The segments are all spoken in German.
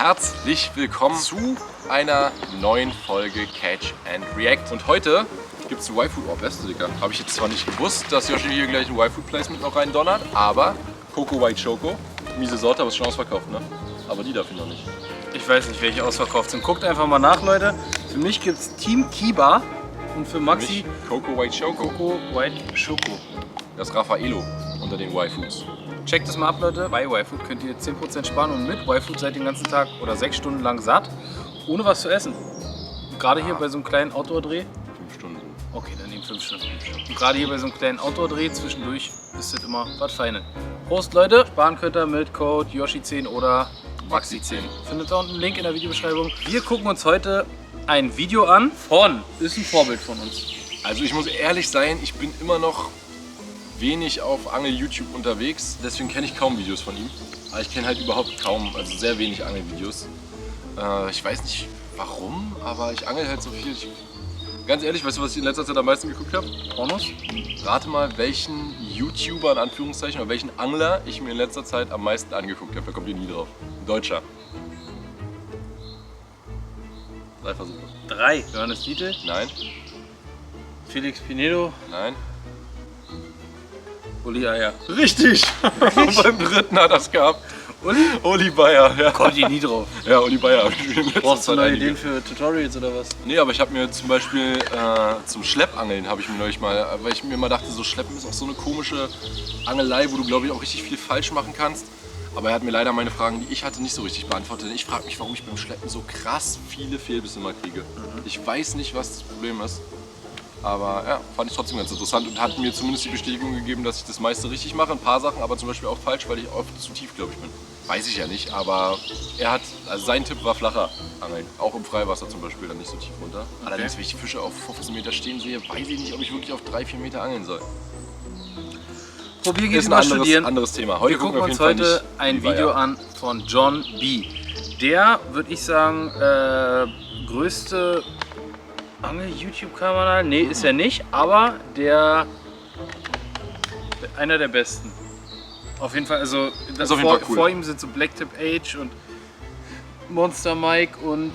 herzlich willkommen zu einer neuen Folge Catch and React. Und heute gibt es ein Y-Food. Oh, beste, Digga. Habe ich jetzt zwar nicht gewusst, dass Yoshi hier gleich ein Y-Food-Placement noch rein donnert, aber Coco White Choco, miese Sorte, aber ist schon ausverkauft, ne? Aber die darf ich noch nicht. Ich weiß nicht, welche ausverkauft sind. Guckt einfach mal nach, Leute. Für mich gibt es Team Kiba und für Maxi Coco White Choco. Coco White Choco. Das Raffaello unter den Y-Foods. Checkt das mal ab, Leute. Bei Y-Food könnt ihr 10% sparen und mit Y-Food seid ihr den ganzen Tag oder 6 Stunden lang satt, ohne was zu essen. Gerade hier bei so einem kleinen Outdoor-Dreh. 5 Stunden. Okay, dann nehmen 5 Stunden. Und gerade hier bei so einem kleinen Outdoor-Dreh zwischendurch ist das immer was Feines. Prost, Leute. Sparen könnt ihr mit Code Yoshi10 oder Maxi10. Findet ihr unten einen Link in der Videobeschreibung. Wir gucken uns heute ein Video an von, ist ein Vorbild von uns. Also ich muss ehrlich sein, ich bin immer noch wenig auf Angel-YouTube unterwegs, deswegen kenne ich kaum Videos von ihm. Aber ich kenne halt überhaupt kaum, also sehr wenig Angel-Videos. Ich weiß nicht warum, aber ich angel halt so viel. Ganz ehrlich, weißt du, was ich in letzter Zeit am meisten geguckt habe? Pornos? Rate mal, welchen YouTuber in Anführungszeichen oder welchen Angler ich mir in letzter Zeit am meisten angeguckt habe. Da kommt ihr nie drauf. Ein Deutscher. 3 Versuche. 3. Johannes Dietl, Nein, Felix Pinedo, nein. Uli Eier. Richtig! Und beim dritten hat er es gehabt. Uli Bayer, ja. Kommt ihr nie drauf. Ja, Uli Bayer. Hab ich mir in letzter Brauchst du Zeit neue einige. Ideen für Tutorials oder was? Nee, aber ich habe mir zum Beispiel zum Schleppangeln habe ich mir neulich mal, weil ich mir immer dachte, so Schleppen ist auch so eine komische Angelei, wo du, glaube ich, auch richtig viel falsch machen kannst. Aber er hat mir leider meine Fragen, die ich hatte, nicht so richtig beantwortet. Ich frage mich, warum ich beim Schleppen so krass viele Fehlbisse immer kriege. Ich weiß nicht, was das Problem ist. Aber ja, fand ich trotzdem ganz interessant und hat mir zumindest die Bestätigung gegeben, dass ich das meiste richtig mache. Ein paar Sachen, aber zum Beispiel auch falsch, weil ich oft zu tief, glaube ich, bin. Weiß ich ja nicht, aber er hat, also sein Tipp war flacher Angeln. Auch im Freiwasser zum Beispiel, dann nicht so tief runter. Allerdings, wenn ich Fische auf 15 Meter stehen sehe, weiß ich nicht, ob ich wirklich auf 3-4 Meter angeln soll. Probieren geht Ist ein über Studieren. anderes Thema. Heute Wir gucken auf uns jeden Fall heute nicht ein Uli Video Bayer. an von John B. Der, würde ich sagen, größte Angel-YouTube-Kanal. Nee, ist er nicht, aber einer der besten. Auf jeden Fall, also ist auf jeden Fall cool. Vor ihm sind so Blacktip Age und Monster Mike und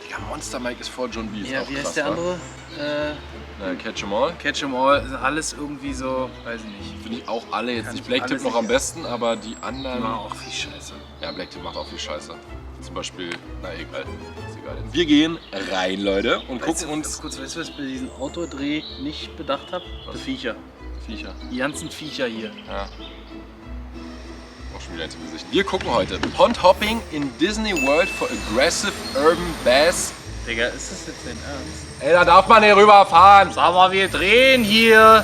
Ja, Monster Mike ist vor John B. Ist ja, auch wie krass, heißt der wa? andere? Catch 'em All. Catch 'em All, sind alles irgendwie so, weiß ich nicht. Finde ich auch alle jetzt Kann nicht. ich Blacktip alles noch nicht- am besten, aber die Die anderen. machen auch viel Scheiße. Ja, Blacktip macht auch viel Scheiße. Zum Beispiel, na egal. Ist egal. Wir gehen rein, Leute, und gucken uns Ganz kurz, weißt du, was ich bei diesem Outdoor-Dreh nicht bedacht habe? Die Viecher. Viecher. Die ganzen Viecher hier. Ja. Auch schon wieder ins Gesicht. Wir gucken heute Pond Hopping in Disney World for Aggressive Urban Bass. Digga, ist das jetzt dein Ernst? Ey, da darf man nicht rüberfahren. Sag mal, wir drehen hier.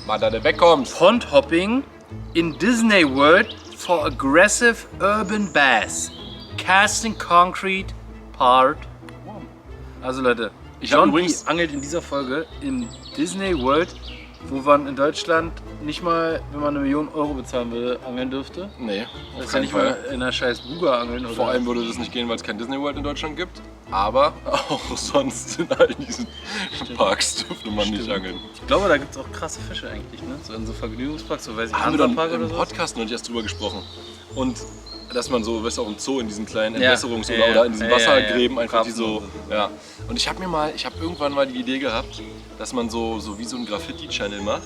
Mann, da du wegkommst. Pond Hopping in Disney World for Aggressive Urban Bass. Casting Concrete Part 1. Also Leute, Ich hab John übrigens- B. angelt in dieser Folge in Disney World, wo man in Deutschland nicht mal, wenn man 1 Million Euro bezahlen würde, angeln dürfte. Nee, Das auf ist ja keinen nicht Fall. mal in einer scheiß Buga angeln. Oder? Vor allem würde das nicht gehen, weil es kein Disney World in Deutschland gibt. Aber auch sonst in all diesen Parks dürfte man nicht angeln. Ich glaube, da gibt es auch krasse Fische eigentlich, ne? So in so Vergnügungsparks, so weiß ich, Haben wir dann Hansapark im oder so. Podcast noch nicht erst drüber gesprochen. Und dass man so, weißt du, auch im Zoo in diesen kleinen Ja. Entwässerungs- Ja, oder in diesen ja, Wassergräben ja. einfach die so, Karpfen und so. ja. Und ich habe irgendwann mal die Idee gehabt, dass man so wie so ein Graffiti-Channel macht,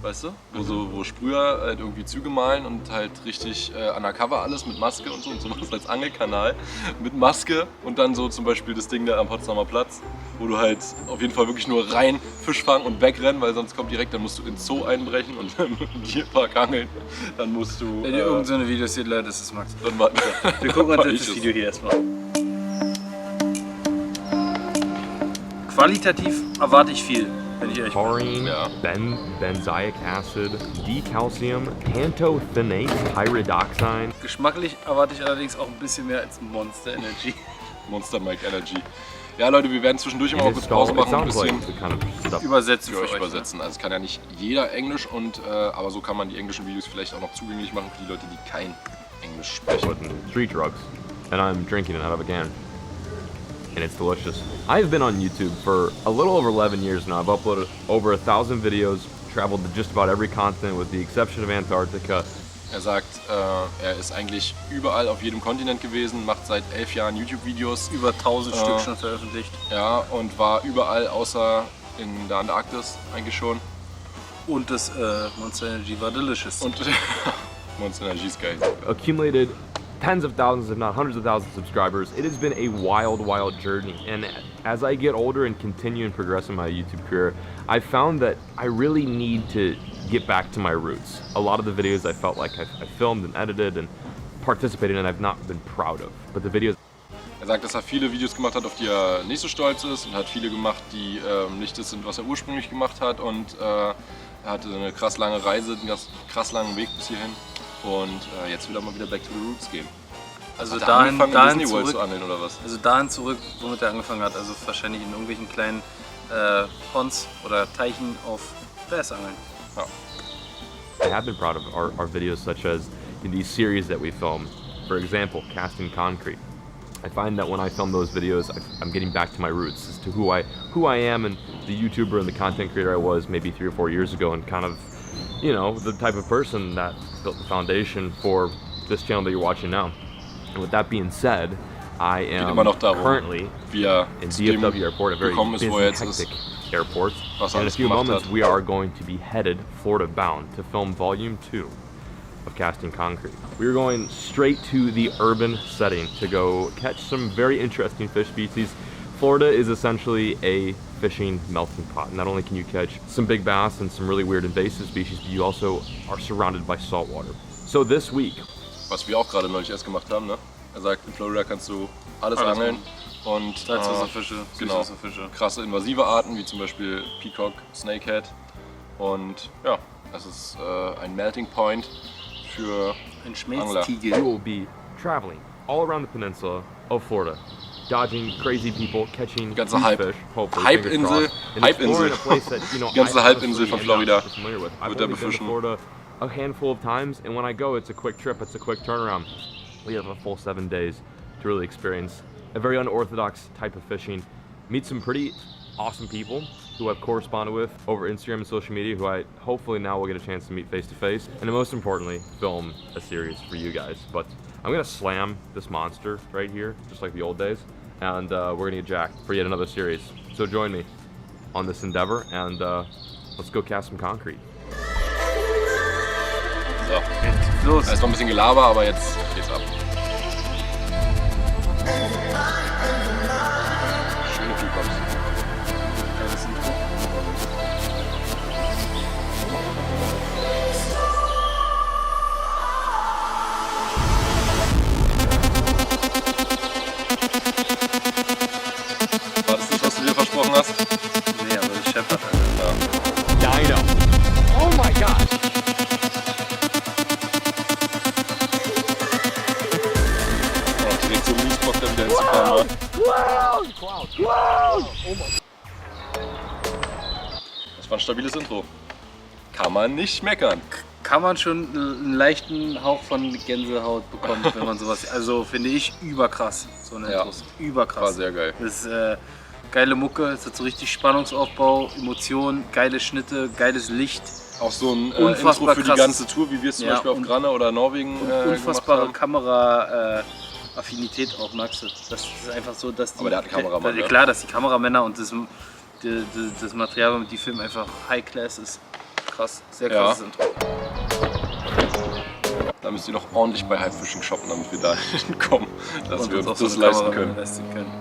weißt du? Wo Sprüher halt irgendwie Züge malen und halt richtig undercover alles mit Maske und sowas als Angelkanal mit Maske und dann so zum Beispiel das Ding da am Potsdamer Platz, wo du halt auf jeden Fall wirklich nur rein Fisch fangen und wegrennen, weil sonst kommt direkt, dann musst du ins Zoo einbrechen und im Tierpark angeln, dann musst du... Wenn ihr irgend so eine Videos seht, Leute, das ist Max. dann war, Wir gucken uns ich jetzt das es. Video hier erstmal. Qualitativ erwarte ich viel, wenn ich ehrlich bin. Taurine, Ja. benzoic acid, decalcium, pantothenate, pyridoxine. Geschmacklich erwarte ich allerdings auch ein bisschen mehr als Monster Energy. Monster Mike Energy. Ja Leute, wir werden zwischendurch immer mal It, kurz is Pause it machen und ein sounds like bisschen the kind of stuff. Übersetzen für euch ne? übersetzen. Also es kann ja nicht jeder Englisch und aber so kann man die englischen Videos vielleicht auch noch zugänglich machen für die Leute, die kein Englisch sprechen. with street drugs, and I'm drinking it out of a can, and it's delicious. I've been on YouTube for a little over 11 years now. I've uploaded over 1,000 videos, traveled to just about every continent with the exception of Antarctica, Er sagt, er ist eigentlich überall auf jedem Kontinent gewesen, macht seit 11 Jahren YouTube-Videos. Über 1000 Stück schon veröffentlicht. Ja, und war überall außer in der Antarktis eigentlich schon. Und das Monster Energy war delicious. Und Monster Energy ist geil. Accumulated tens of thousands, if not hundreds of thousands of subscribers. It has been a wild, wild journey. And as I get older and continue and progress in my YouTube career, I found that I really need to get back to my roots. A lot of the videos I felt like I filmed and edited and participated in, I've not been proud of. But the videos. Er sagt, dass er viele Videos gemacht hat, auf die er nicht so stolz ist, und hat viele gemacht, die nicht das sind, was er ursprünglich gemacht hat. Und er hatte eine krass lange Reise, einen krass langen Weg bis hierhin. Und jetzt will er mal wieder back to the roots gehen. Also Hat er dahin angefangen, in Disney World zurück, zu angeln oder was? also dahin zurück, womit er angefangen hat. Also wahrscheinlich in irgendwelchen kleinen Ponds oder Teichen auf Bäsangeln. Ja. I have been proud of our videos, such as in these series that we film. For example, Casting Concrete. I find that when I film those videos, I'm getting back to my roots as to who I am and the YouTuber and the content creator I was maybe 3 or 4 years ago, and kind of, you know, the type of person that built the foundation for this channel that you're watching now. And with that being said, I am immer noch darum, currently wie er in zu dem DFW Airport, a very gekommen ist, busy, wo er jetzt ist. hectic airport. Was In a alles few gemacht moments, hat. we are going to be headed Florida bound to film Volume 2 of Casting Concrete. We are going straight to the urban setting to go catch some very interesting fish species. Florida is essentially a fishing melting pot. Not only can you catch some big bass and some really weird invasive species, but you also are surrounded by salt water. So this week, Was wir auch gerade neulich erst gemacht haben, ne? Er sagt, in Florida kannst du alles Alles angeln. Und Salzwasserfische, genau, Süßwasserfische. krasse invasive Arten, wie zum Beispiel Peacock, Snakehead. Und ja, es ist ein Melting Point für Ein we Schmelztiegel. will be traveling all around the peninsula of Florida, dodging crazy people, catching Ganze huge Hype- fish, hopefully, Hype-Insel- fingers crossed, and Hype-Insel. exploring a place that, you know, Die ganze I Halbinsel von honestly am Florida not familiar with. I've wird er only been to befischen. Florida a handful of times, and when I go, it's a quick trip, it's a quick turnaround. We have a full 7 days to really experience a very unorthodox type of fishing, meet some pretty awesome people who I've corresponded with over Instagram and social media, who I hopefully now will get a chance to meet face to face, and most importantly, film a series for you guys. But I'm gonna slam this monster right here, just like the old days, and we're gonna get jacked for yet another series. So join me on this endeavor, and let's go cast some concrete. So, Los! erst noch ein bisschen Gelaber, aber jetzt geht's ab. Schöne Peacocks. War das nicht, was du dir versprochen hast? Nee, aber das Chef hat Alter. Dino. Oh my god. Oh, direkt so ein Miesbock da wieder hinzukommen. Das war ein stabiles Intro. Kann man nicht meckern. Kann man schon einen leichten Hauch von Gänsehaut bekommen, wenn man sowas. Also finde ich überkrass. So eine Ja. Intros. Überkrass. War sehr geil. Das ist geile Mucke, es hat so richtig Spannungsaufbau, Emotionen, geile Schnitte, geiles Licht, Auch so ein Unfassbar Intro für die krass. ganze Tour, wie wir es zum Ja, Beispiel auf und- Grane oder Norwegen unfassbare gemacht haben. Kamera-Affinität auch, magst du. Das ist einfach so, dass die. Aber der hat einen Kameramann, ne? Klar, dass die Kameramänner und das Material, mit die Film einfach High Class ist. Krass, sehr Ja. krasses Intro. Da müsst ihr noch ordentlich bei Hypefishing shoppen, damit wir da hinkommen, dass Und wir uns uns auch das so eine leisten Kamera können. leisten können.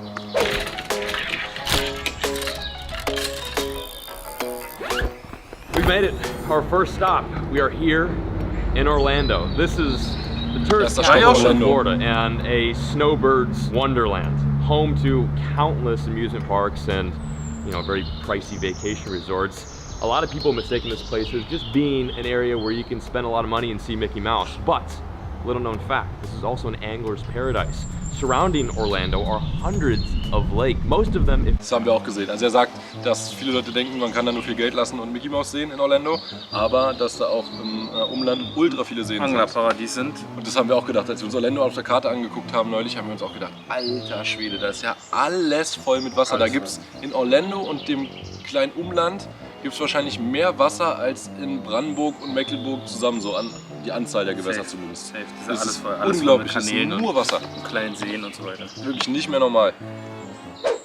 We made it. Our first stop. We are here in Orlando. This is the tourist That's capital of Orlando. Florida and a snowbird's wonderland, home to countless amusement parks and, you know, very pricey vacation resorts. A lot of people mistaken this place as just being an area where you can spend a lot of money and see Mickey Mouse, but little known fact, this is also an angler's paradise. Surrounding Orlando are hundreds of lakes, most of them, Das haben wir auch gesehen. Also er sagt, dass viele Leute denken, man kann da nur viel Geld lassen und Mickey Mouse sehen in Orlando, aber dass da auch im Umland ultra viele Seen sind. Anglerparadies sind. Und das haben wir auch gedacht, als wir uns Orlando auf der Karte angeguckt haben neulich, haben wir uns auch gedacht, alter Schwede, da ist ja alles voll mit Wasser. Da gibt es in Orlando und dem kleinen Umland gibt es wahrscheinlich mehr Wasser als in Brandenburg und Mecklenburg zusammen so an Die Anzahl der Gewässer Safe. zumindest. Safe. Das ist Das alles ist voll. Alles unglaublich, voll das mit ist Kanälen nur Wasser. und kleinen Seen und so weiter. Wirklich nicht mehr normal.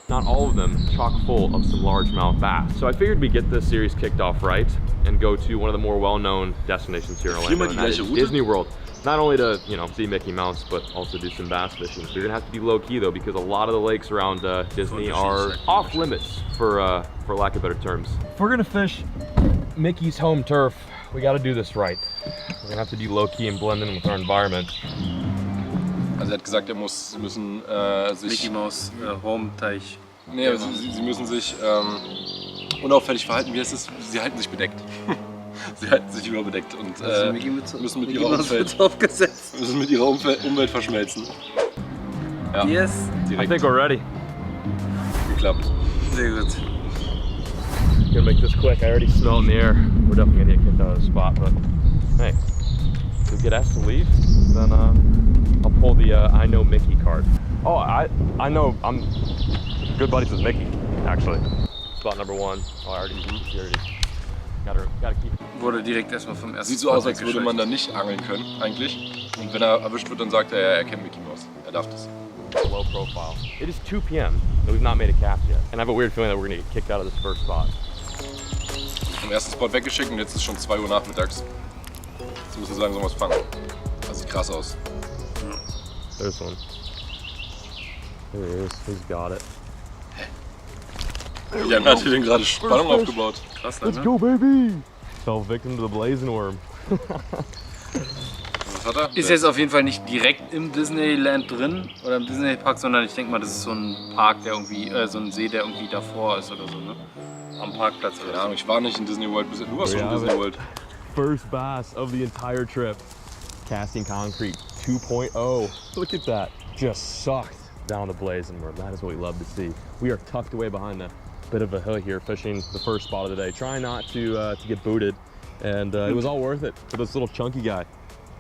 Not all of them chock full of some largemouth bass. So I figured we'd get this series kicked off right and go to one of the more well-known destinations here in Orlando, and that is Disney World. Not only to, you know, see Mickey Mouse, but also do some bass fishing. You're gonna have to be low-key though, because a lot of the lakes around Disney are off limits, for lack of better terms. If we're gonna fish Mickey's home turf, we gotta do this right. We're gonna have to be low-key and blend in with our environment. Also er hat gesagt, sie müssen sich... Mickey Mouse, Home-Teich. Nee, aber sie müssen sich unauffällig verhalten. Wie heißt es? Sie halten sich bedeckt. Sie halten sich überbedeckt und müssen mit ihrer Umwelt verschmelzen. Ja, Yes. I direkt think we're ready. geklappt. Sehr gut. Gonna make this quick. I already smell it in the air. We're definitely gonna get kicked out of the spot, but hey, if we get asked to leave, then I'll pull the I know Mickey card. Oh, I know I'm good buddies with Mickey, actually. Spot number 1. Oh, I already gotta keep it. Wurde direkt erstmal vom ersten Sieht so aus, Spot als würde man da nicht angeln können, eigentlich. Und wenn er erwischt wird, dann sagt er, er kennt Mickey Mouse. Er darf das. Low profile. It is 2 p.m. and we've not made a cast yet. And I have a weird feeling that we're gonna get kicked out of this first spot. Vom ersten Spot weggeschickt und jetzt ist schon 2 Uhr nachmittags. Jetzt müssen wir sagen, sollen wir was fangen. Das sieht krass aus. There's one. There he is. He's got it. Jan hat hier gerade Spannung aufgebaut. Krass, Let's ne? go, baby! Fell victim to the blazing worm. Was hat er? Ist jetzt auf jeden Fall nicht direkt im Disneyland drin oder im Disney Park, sondern ich denke mal, das ist so ein Park, der irgendwie, so ein See, der irgendwie davor ist oder so, ne? Am Parkplatz oder Keine so. Ahnung, ich war nicht in Disney World bisher. Du warst schon in Disney World. First bass of the entire trip. Casting Concrete 2.0. Look at that. Just sucked down the blazing worm. That is what we love to see. We are tucked away behind a bit of a hill here, fishing the first spot of the day. Trying not to get booted. And it was all worth it for this little chunky guy.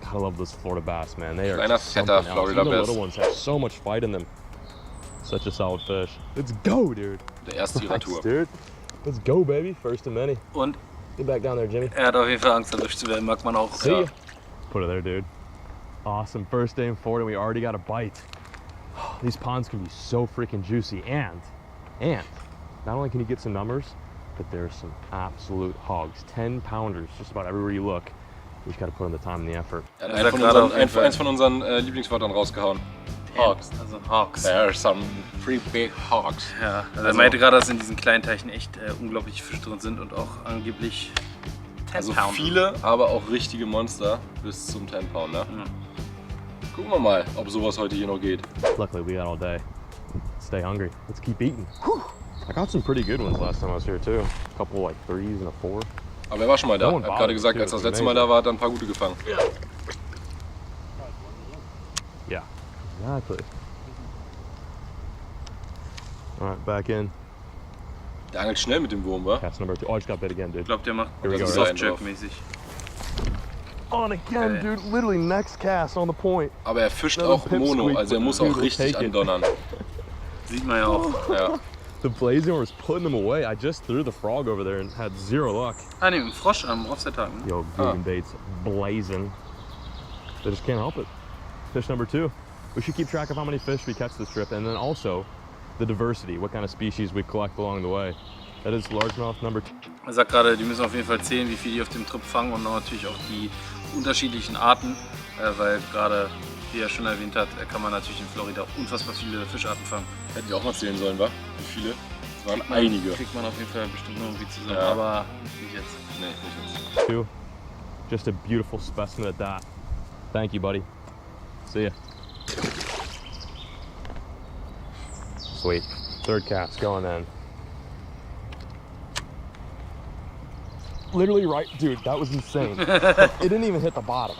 Gotta love those Florida bass, man. They are Kleiner, something fetter else. Florida Even the Bass. little ones have so much fight in them. Such a solid fish. Let's go, dude. Der erste ihrer Nice, Tour. dude. Let's go, baby. First of many. Und Get back down there, Jimmy. er hat auf jeden Fall Angst, erwischt zu werden, mag man auch. See ya. Put it there, dude. Awesome. First day in Florida, we already got a bite. These ponds can be so freaking juicy, and not only can you get some numbers, but there's some absolute hogs. 10-pounders just about everywhere you look. You just got to put in the time and the effort. Er Er hat sagt gerade auf jeden Fall- eins von unseren Lieblingswörtern rausgehauen. Hogs. Also Hawks. There are some pretty big hogs. Ja, also er meinte gerade, dass in diesen kleinen Teichen echt unglaublich Fische drin sind und auch angeblich 10 Also Pound. viele, aber auch richtige Monster bis zum 10-Pounder. Gucken wir mal, ob sowas heute hier noch geht. Luckily, we got all day. Stay hungry. Let's keep eating. I got some pretty good ones last time I was here too. A couple like 3s and a 4. Aber er war schon mal da. No one Er hat gerade gesagt, als er das letzte Mal da war, hat er ein paar gute gefangen. Yeah, exactly. All right, back in. Der angelt schnell mit dem Wurm, wa? Cast number 2. Oh, I just got bit again, dude. Ich glaube, der macht Here we go, das right? Soft-Jerk-mäßig. On again, dude. Literally next cast on the point. Aber er fischt Another auch Mono, pipsqueak, also er muss dude, auch we'll richtig take it. andonnern. Sieht man ja auch. Ja. The blazing was putting them away. I just threw the frog over there and had zero luck. Ah, ne, ein Frosch am Offset-Tag. Ne? Yo, Vegan baits blazing. They just can't help it. Fish number 2. We should keep track of how many fish we catch this trip, and then also the diversity, what kind of species we collect along the way. That is largemouth number 2. Er sagt gerade, die müssen auf jeden Fall zählen, wie viel die auf dem Trip fangen und natürlich auch die unterschiedlichen Arten, weil gerade, wie er schon erwähnt hat, kann man natürlich in Florida unfassbar viele Fischarten fangen. Hätten wir auch mal zählen sollen, wa? Wie viele? Es waren einige. Kriegt man auf jeden Fall bestimmt noch irgendwie zusammen, Ja. aber nicht jetzt. Nee, nicht jetzt. 2. Just a beautiful specimen at that. Thank you, buddy. See ya. Sweet. Third cast going in. Literally right, dude, that was insane. It didn't even hit the bottom.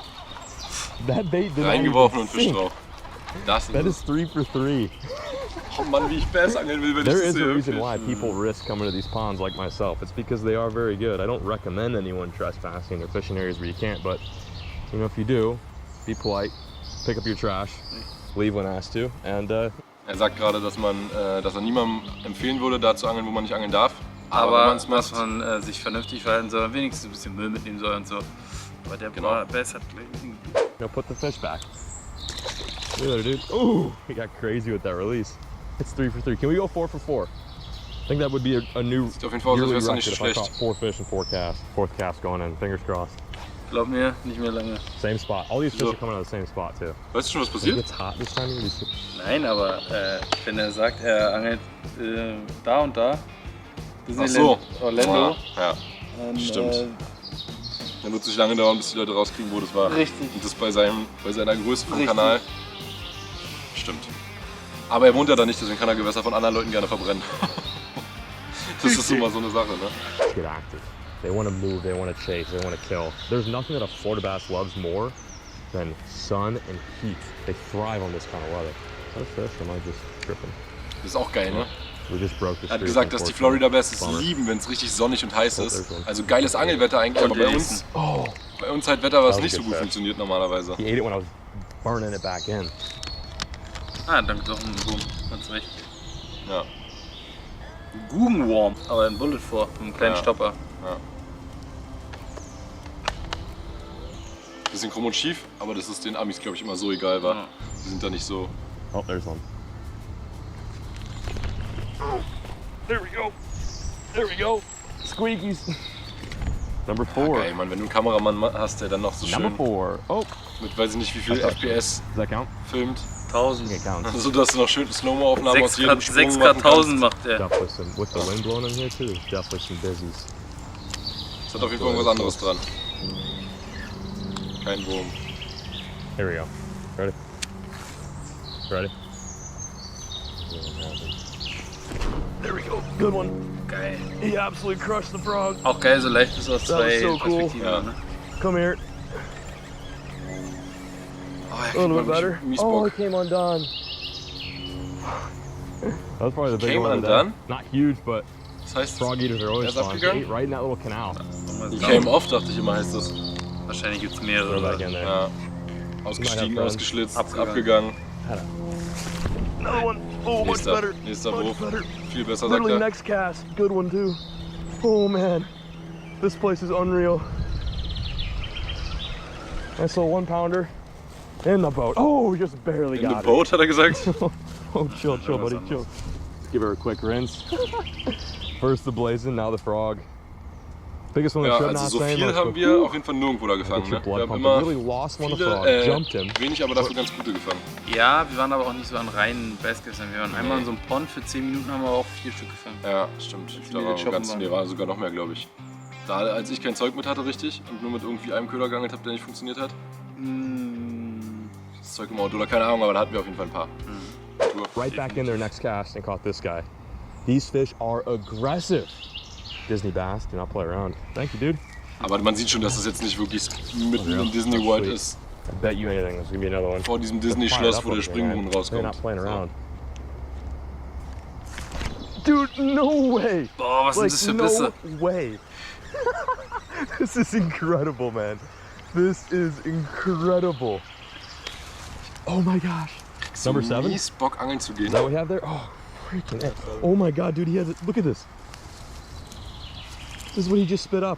That bait didn't Reingeworfen even und Fisch sink. drauf. Das That ist is 3 for 3. Oh Mann, wie ich Bass angeln will, wenn There ich das is a sehe. reason wirklich. why people risk coming to these ponds like myself. It's because they are very good. I don't recommend anyone trespassing or fishing areas where you can't, but you know, if you do, be polite, pick up your trash, leave when asked to, and Er sagt gerade, dass er niemandem empfehlen würde, da zu angeln, wo man nicht angeln darf. Aber wenn man's dass macht, man sich vernünftig verhalten soll, wenigstens ein bisschen Müll mitnehmen soll und so. Aber der Genau. Bass hat gleich. Now put the fish back. Look at it, dude. Ooh, he got crazy with that release. It's 3 for 3. Can we go 4 for 4? I think that would be a new Sieht auf jeden Fall aus, als yearly wär's doch record nicht if so I schlecht. caught 4 fish in 4 casts. 4th cast going in. Fingers crossed. Glaub mir, nicht mehr lange. Same spot. All these fish So. are coming out of the same spot too. Weißt du schon, was It passiert? gets hot this time of year. Nein, aber wenn er sagt, er angelt da und da, Ach Disneyland so. Orlando, Ja, dann, stimmt. Dann wird es nicht lange dauern, bis die Leute rauskriegen, wo das war. Richtig. Und das bei seiner Größe vom Richtig. Kanal. Stimmt. Aber er wohnt ja da nicht, deswegen kann er Gewässer von anderen Leuten gerne verbrennen. Das ist immer so eine Sache, ne? Get active. They want to move, they want to chase, they want to kill. There's nothing that a Florida bass loves more than sun and heat. They thrive on this kind of weather. Is that a fish or am I just tripping? Das ist auch geil, ne? We just broke the Er hat streak, gesagt, dass die unfortunately. Florida Bass es Bummer. lieben, wenn es richtig sonnig und heiß Oh, ist. there's one. Also geiles Angelwetter eigentlich, aber Oh, bei uns halt Wetter, was That was nicht a so good gut fish. funktioniert normalerweise. he ate it when I was burning it back in. danke doch, ein Boom, ganz recht. Ja. Guggenworm, aber ein Bullet vor, einen kleinen Ja. Stopper. Bisschen krumm und schief, aber das ist den Amis, glaube ich, immer so egal war. Ja. Die sind da nicht so. Oh, there's one. There we go. There we go. Squeakies. Number 4. Geil, Mann, wenn du einen Kameramann hast, der dann noch so Number schön 4. Oh, mit weiß ich nicht wie viel That's FPS does that count? filmt, 1000. It counts. so dass du noch schön Slow-Mo-Aufnahmen aus jedem Sprung 6K machen 1000 kannst. macht der. Definitely some, with the wind blowing in here too, there's definitely some busies. Es hat auf jeden Fall irgendwas anderes dran. Kein Wurm. Here we go. Ready? Ready? There we go. Good one. Geil. He absolutely crushed the frog. Auch geil, so leicht ist aus That was zwei so cool. Perspektiven. Ja. Ne? Come here. Oh, A little bit better. Mies Oh, Bock. he came undone. That's probably the big Came one of the undone? day. Not huge, but Das heißt, frog eaters are always Er ist fun. abgegangen? He ate right in that little canal. he came off, dachte ich immer, heißt das. Wahrscheinlich gibt es Throw mehrere. back in there. Ja. Ausgestiegen, friends. ausgeschlitzt, Abgegangen. abgegangen. Another one. Oh, much better. Nächster Much Wurf. better. Viel besser, sagt Literally er. next cast. Good one too. Oh man. This place is unreal. Nice little 1-pounder in the boat. Oh, we just barely In the got boat, hat er gesagt. it. Oh, chill, buddy, chill. Give her a quick rinse. First the blazing, now the frog. Biggest one of Ja, the trip, also not so saying viel much, haben but wir whew. auf jeden Fall nirgendwo da The gefangen. Ne? trip Wir blood haben pumping. immer Really lost one of the viele, frog. Jumped him. wenig, aber dafür ganz gute gefangen. Ja, wir waren aber auch nicht so an reinen Bassgässern. Wir waren einmal in so einem Pond für 10 Minuten, haben wir auch 4 Stück gefangen. Ja, stimmt. Wie Da viele war geschossen ganz, waren? nee, war sogar noch mehr, glaube ich. Da, als ich kein Zeug mit hatte, richtig, und nur mit irgendwie einem Köder geangelt habe, der nicht funktioniert hat. Das Zeug im Auto oder keine Ahnung, aber da hatten wir auf jeden Fall ein paar. Right back in there next cast and caught this guy. These fish are aggressive. Disney bass, do not play around. Thank you, dude. Aber man sieht schon, dass es jetzt nicht wirklich mitten Ja, in Disney that's World sweet. ist. I bet you anything there's gonna be another one. Vor diesem They're fired Disney-Schloss, up wo der over there, Springbrunnen man. They're rauskommt. not playing So. around. Dude, no way! Boah, was Like, sind das für Bisse? no way! This is incredible, man. This is incredible. Oh my gosh. So Number 7? mies Bock angeln zu gehen. Is that what we have there? Oh, freaking it. Oh my god, dude, he has it. Look at this. This is what he just spit up.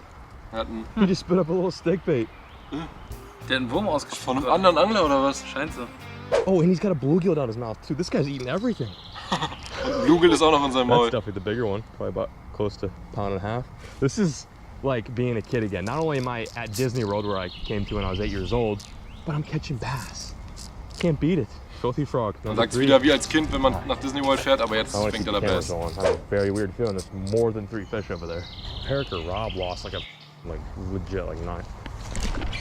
Er hat einen, He just spit up a little stick bait. Der hat einen Wurm von ausgesprochen. einem anderen Angler oder was? Scheint so. Oh, and he's got a bluegill down his mouth too. This guy's eating everything. Bluegill ist auch noch in seinem That's Maul. definitely the bigger one, probably about close to a pound and a half. This is like being a kid again. Not only am I at Disney World where I came to when I was 8 years old, but I'm catching bass. Can't beat it. Filthy frog. Man Number sagt es 3. wieder wie als Kind, wenn man nach Disney World fährt, aber jetzt I want to fängt keep er the da cameras Bass. on. I have a very weird feeling there's more than 3 fish over there. Perica Rob lost like a legit like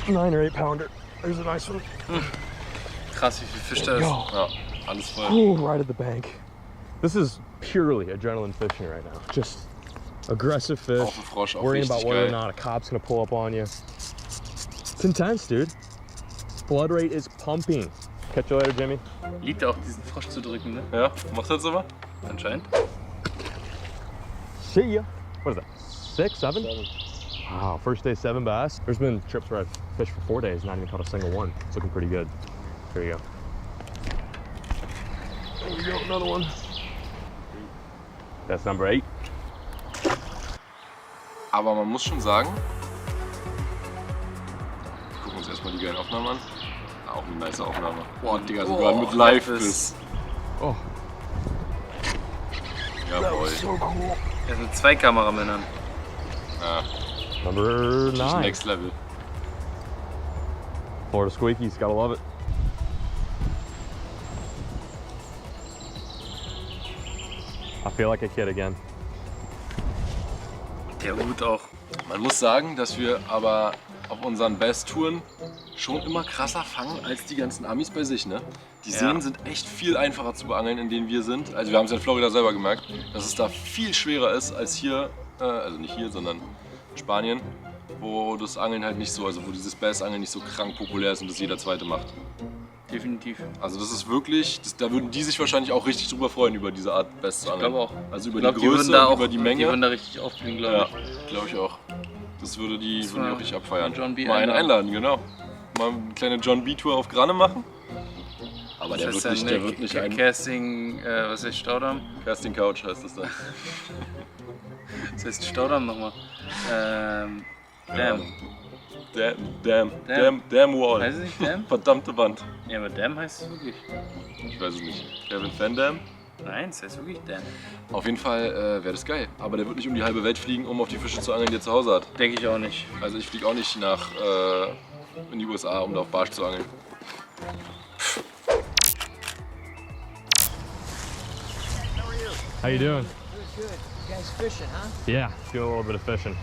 9 or 8 pounder. There's a nice one. Krass, wie viel Fisch da ist. Yo. Ja, alles voll. Oh, right at the bank. This is purely adrenaline fishing right now. Just aggressive fish. Auf den Frosch, auch Worrying about richtig whether or geil. not a cop's gonna pull up on you. It's intense, dude. Blood rate is pumping. Catch you later, Jimmy. Liegt auch, diesen Frosch zu drücken, ne? Ja, macht das aber? Anscheinend. See ya. What is that? 6, 7? Wow, first day 7 bass. There's been trips where I've fished for 4 days, not even caught a single one. It's looking pretty good. Here you go. There we go, another one. That's number 8. Aber man muss schon sagen, mal die geilen Aufnahmen an. Auch eine nice Aufnahme. Boah, Digga, sogar mit Live-Biss. Oh, Jawohl. Er ist mit 2 Kameramännern. Ja, number 9. next level. Florida Squeakies, gotta love it. I feel like a kid again. Der Hut auch. Man muss sagen, dass wir aber auf unseren Bass-Touren schon immer krasser fangen als die ganzen Amis bei sich, ne? Die Seen sind echt viel einfacher zu beangeln, in denen wir sind. Also wir haben es ja in Florida selber gemerkt, dass es da viel schwerer ist als hier, also nicht hier, sondern in Spanien, wo das Angeln halt nicht so, also wo dieses Bassangeln nicht so krank populär ist und das jeder Zweite macht. Definitiv. Also das ist wirklich, da würden die sich wahrscheinlich auch richtig drüber freuen, über diese Art Bass zu angeln. glaube auch. Also über Ich glaub, die Größe, da und auch, über die Menge. Die würden da richtig aufblühen, glaube Ja, ich. glaube ich auch. Das würde die Das würden die war auch richtig abfeiern. John B. Mal einen einladen. einladen, genau. Mal eine kleine John B. Tour auf Granne machen. Aber der Das wird heißt nicht, der wird nicht ein Casting, was heißt Staudamm? Casting Couch heißt das dann. Das heißt Staudamm nochmal. Dam. Damn Wall. Heißt es nicht Dam? Verdammte Wand. Ja, aber Dam heißt es wirklich. Ich weiß es nicht. Kevin Van Dam. Nein, es heißt wirklich Dam. Auf jeden Fall wäre das geil. Aber der wird nicht um die halbe Welt fliegen, um auf die Fische zu angeln, die er zu Hause hat. Denke ich auch nicht. Also ich fliege auch nicht nach in die USA, um da auf Barsch zu angeln. How you doing? Good, good. You guys fishing, huh? Yeah, doing a little bit of fishing.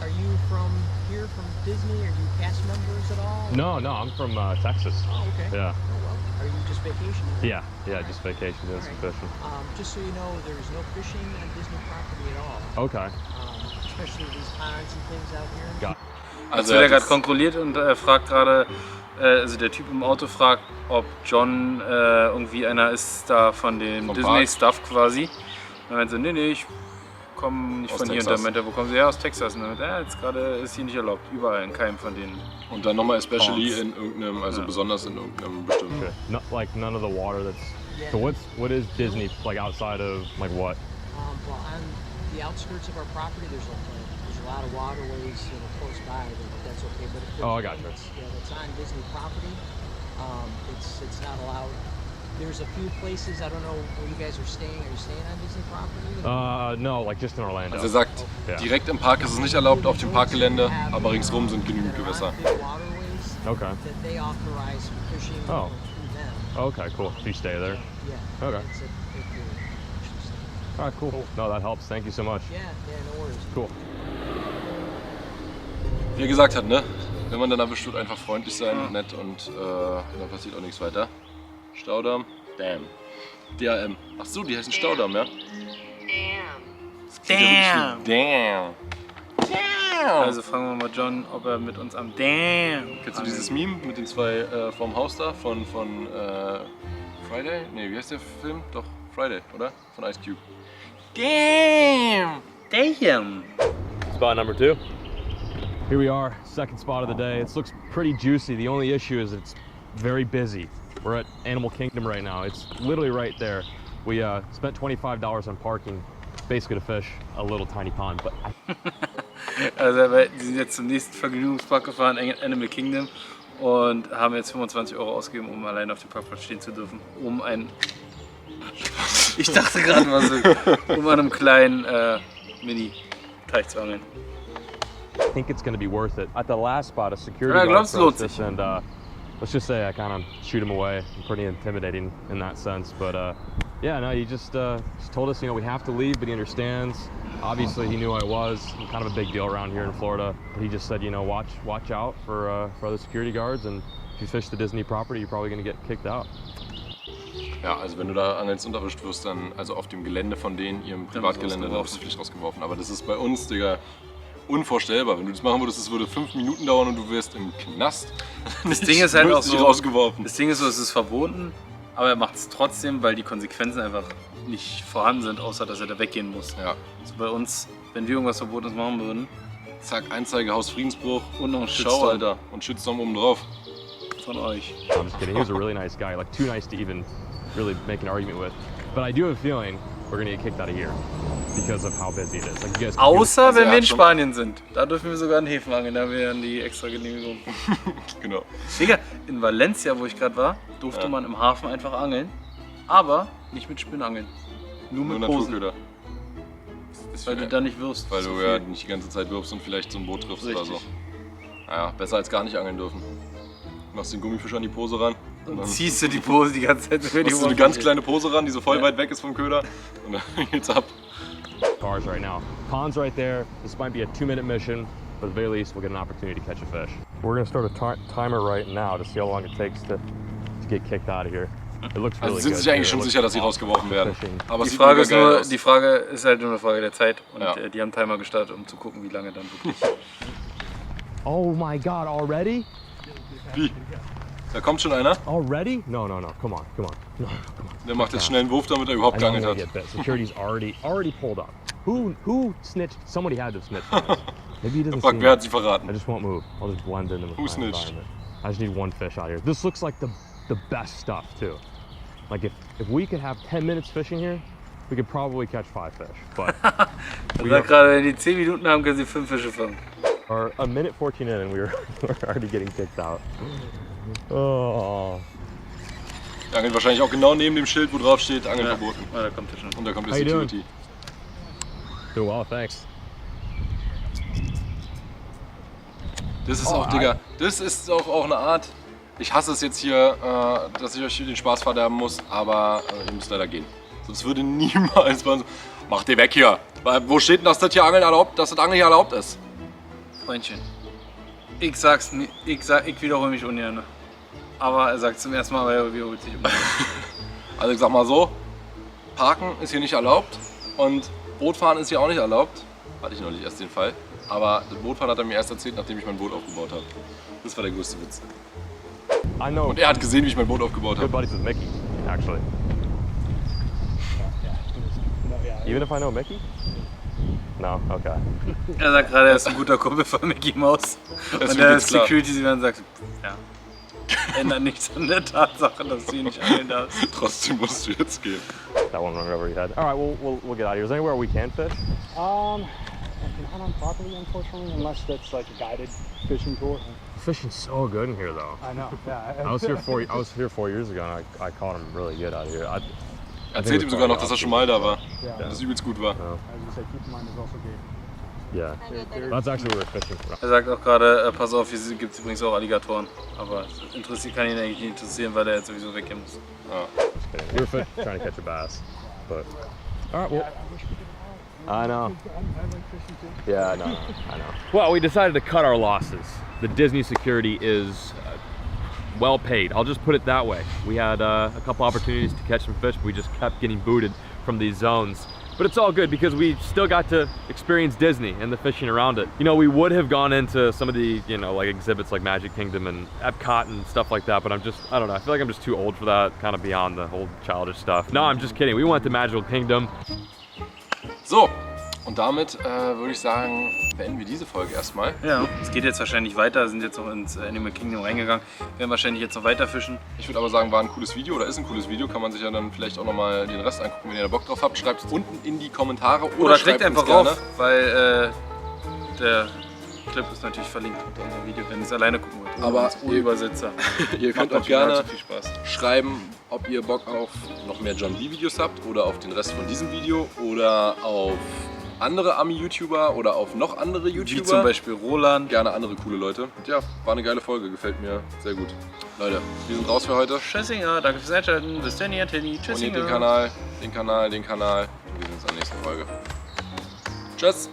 Are you from here, from Disney? Are you cast members at all? No, I'm from Texas. Oh, okay. Yeah, Oh, well. Are you just vacationing? yeah, just vacation, doing some Alright. fishing. Just so you know, there's no fishing on Disney property at all. Okay. Especially these ponds and things out here. Got Also er wird er hat gerade kontrolliert und fragt gerade, also der Typ im Auto fragt, ob John irgendwie einer ist da von dem Vom Disney-Stuff quasi. Und er meint so, nee, ich komme nicht Aus von hier. Und Texas. dann meint er, wo kommen Sie her? Aus Texas. Und dann meint er, jetzt gerade ist hier nicht erlaubt, überall, in keinem von denen. Und dann nochmal especially Ponds. in irgendeinem, also Ja. besonders in irgendeinem bestimmten. it. Not like none of the water that's. Yeah. So what is Disney like outside of like what? Well, on the outskirts of our property, there's a lot of waterways, close by, but that's okay. But if there's Oh, I gotcha. that's on Disney property, it's not allowed. There's a few places, I don't know where you guys are staying. Are you staying on Disney property? No, like just in Orlando. Also er sagt, Ja. direkt im Park ist es nicht erlaubt, auf dem Parkgelände, aber ringsrum sind genügend There Gewässer. are big waterways Okay. that they authorize fishing Oh. through them. Okay, cool. You stay there. Yeah. Okay. It's if you're interested. All right, cool. No, that helps. Thank you so much. Yeah, no worries. Cool. Wie er gesagt hat, ne? Wenn man dann erwischt wird, einfach freundlich sein, nett und dann passiert auch nichts weiter. Staudamm, Dam. DAM. Ach so, die heißen Staudamm, ja? Damn! Damn. Also fragen wir mal John, ob er mit uns am Damn. Kennst du dieses Meme mit den zwei vorm Haus da von Friday? Ne, wie heißt der Film? Doch, Friday, oder? Von Ice Cube. Damn! Damn! Spot number 2. Here we are, second spot of the day. It looks pretty juicy. The only issue is it's very busy. We're at Animal Kingdom right now. It's literally right there. We spent $25 on parking, basically to fish a little tiny pond. But Also die sind jetzt zum nächsten Vergnügungspark gefahren, Animal Kingdom, und haben jetzt 25 € ausgegeben, um allein auf dem Parkplatz stehen zu dürfen. Um ein... Ich dachte gerade mal so, um an einem kleinen Mini-Teich zu angeln. I think it's going to be worth it. At the last spot, a security Ja, guard glaubst du, lohnt approached us, sich? and let's just say I kind of shoot him away. I'm pretty intimidating in that sense, but yeah, no, he just told us, we have to leave, but he understands. Obviously, he knew I was. I'm kind of a big deal around here in Florida, but he just said, watch out for other security guards, and if you fish the Disney property, you're probably going to get kicked out. Ja, also wenn du da angelst und erwischt wirst, dann, also auf dem Gelände von denen, ihrem Privatgelände, dann wirst du vielleicht rausgeworfen. Aber das ist bei uns, Digga, unvorstellbar. Wenn du das machen würdest, es würde 5 Minuten dauern und du wärst im Knast. Das Ding ist halt Du auch wirst nicht so, rausgeworfen. das Ding ist so, es ist verboten, aber er macht es trotzdem, weil die Konsequenzen einfach nicht vorhanden sind, außer dass er da weggehen muss. Ja. Also bei uns, wenn wir irgendwas Verbotenes machen würden, Zack, Anzeige, Hausfriedensbruch. und noch ein Schau, Shitstorm Alter. Und Shitstorm oben drauf. von euch. I'm just kidding. He was a really nice guy, like too nice to even really make an argument with. But I do have a feeling we're gonna get kicked out of here because of how busy it is. Like you guys. Außer wenn er wir in hat schon- Spanien sind. Da dürfen wir sogar in Häfen angeln, da haben wir dann die extra Genehmigung. Genau. Digga, in Valencia, wo ich gerade war, durfte man im Hafen einfach angeln, aber nicht mit Spinnangeln. Nur Nur mit Posen, Naturköder. Ist weil du da nicht wirfst. Weil Zu du viel. ja nicht die ganze Zeit wirfst und vielleicht so ein Boot triffst oder so. Richtig. Naja, besser als gar nicht angeln dürfen. Machst den Gummifisch an die Pose ran und dann Ziehst du die Pose die ganze Zeit über die machst du eine ganz kleine Pose ran, die so voll weit weg ist vom Köder und dann geht's ab. Cars right now. Pond's right there. This might be a 2-minute mission, but at the very least, we'll get an opportunity to catch a fish. We're gonna start a timer right now to see how long it takes to get kicked out of here. It looks really Also sind good. sie sich eigentlich too. schon It sicher, dass looks sie rausgeworfen werden. fishing. Aber es Die sieht Frage, mega ist geil nur, aus. die Frage ist halt nur eine Frage der Zeit und Ja. die haben Timer gestartet, um zu gucken, wie lange dann wirklich. Oh my God! Already? Wie? Da kommt schon einer, Already? No, no, no. Come on, come on. No, come on. der macht jetzt schnell einen Wurf, damit er überhaupt I know I'm geangelt gonna hat. get bit. Security's already pulled up. Who snitched? Somebody had to snitch. on us. Maybe he doesn't see Frag, me. wer hat sie I verraten? just won't move. I'll just blend in with Who my snitched? environment. I just need one fish out here. This looks like the best stuff too. Like if we could have 10 minutes fishing here, we could probably catch 5 fish. But Er sagt gerade, wenn die 10 Minuten haben, können sie 5 Fische fangen. we're a minute 14 in and we're already getting kicked out. Oh. Der angelt wahrscheinlich auch genau neben dem Schild, wo drauf steht, Angeln Ja, verboten. da kommt er schon. Und da kommt der How you doing? Security. Doing well, thanks. Das ist auch, Digga, das ist auch eine Art. Ich hasse es jetzt hier, dass ich euch den Spaß verderben muss, aber ihr müsst leider gehen. Sonst würde niemals man so, mach dir weg hier. Weil, wo steht denn, dass das hier Angeln erlaubt, dass das Angeln hier erlaubt ist? Freundchen, ich wiederhole mich ungern. Aber er sagt zum ersten Mal, aber er wiederholt sich immer. Also ich sag mal so, Parken ist hier nicht erlaubt und Bootfahren ist hier auch nicht erlaubt. Hatte ich neulich erst den Fall. Aber das Bootfahren hat er mir erst erzählt, nachdem ich mein Boot aufgebaut habe. Das war der größte Witz. I know Und er hat gesehen, wie ich mein Boot aufgebaut good habe. buddies with Mickey, actually. Even if I know Mickey? No, okay. Er sagt gerade, er ist ein guter Kumpel von Mickey Mouse. Das Und ist der übelst klar. Security sieht dann und sagt, ja, ändert nichts an der Tatsache, dass du hier nicht angeln darfst. Trotzdem musst du jetzt gehen. That one went over your head. All right, we'll get out of here. Is there anywhere we can fish? Not on property, unfortunately, unless that's like a guided fishing tour. Fishing's so good in here, though. I know. Yeah. I was here 4 years ago, and I caught them really good out of here. Erzählt ihm sogar noch, dass er schon mal da war. Yeah. Dass es übelst gut war. I was gonna say, keep in mind, there's also game. Yeah, that's actually where we're fishing from. Er sagt auch gerade, pass auf, hier gibt es übrigens auch Alligatoren. Aber kann ihn eigentlich nicht interessieren, weil er jetzt sowieso weggehen muss. We were trying to catch a bass, but all right. Well, I know. I like fishing too. Yeah, no, I know. Well, we decided to cut our losses. The Disney security is well paid. I'll just put it that way. We had a couple opportunities to catch some fish, but we just kept getting booted from these zones. But it's all good because we still got to experience Disney and the fishing around it. You know, we would have gone into some of the, like exhibits like Magic Kingdom and Epcot and stuff like that, but I don't know, I feel like I'm just too old for that, kind of beyond the whole childish stuff. No, I'm just kidding. We went to Magical Kingdom. So, und damit würde ich sagen, beenden wir diese Folge erstmal. Ja, es geht jetzt wahrscheinlich weiter, sind jetzt noch ins Animal Kingdom reingegangen, werden wahrscheinlich jetzt noch weiter fischen. Ich würde aber sagen, war ein cooles Video oder ist ein cooles Video. Kann man sich ja dann vielleicht auch nochmal den Rest angucken, wenn ihr da Bock drauf habt. Schreibt es unten in die Kommentare Oder schreibt klickt einfach uns gerne. rauf, weil der Clip ist natürlich verlinkt unter unserem Video, wenn ihr es alleine gucken wollt. Aber ohne Übersetzer. Ihr könnt Macht auch natürlich gerne allzu viel Spaß. schreiben, ob ihr Bock auf noch mehr John B Videos habt oder auf den Rest von diesem Video oder auf andere Ami-YouTuber oder auf noch andere Wie YouTuber. zum Beispiel Roland. Gerne andere coole Leute. Und ja, war eine geile Folge, gefällt mir sehr gut. Leute, wir sind raus für heute. Tschüssinger, danke fürs Einschalten. Bis dann, ihr Tenny. Abonniert Tschüssinger. den Kanal. Und wir sehen uns in der nächsten Folge. Tschüss!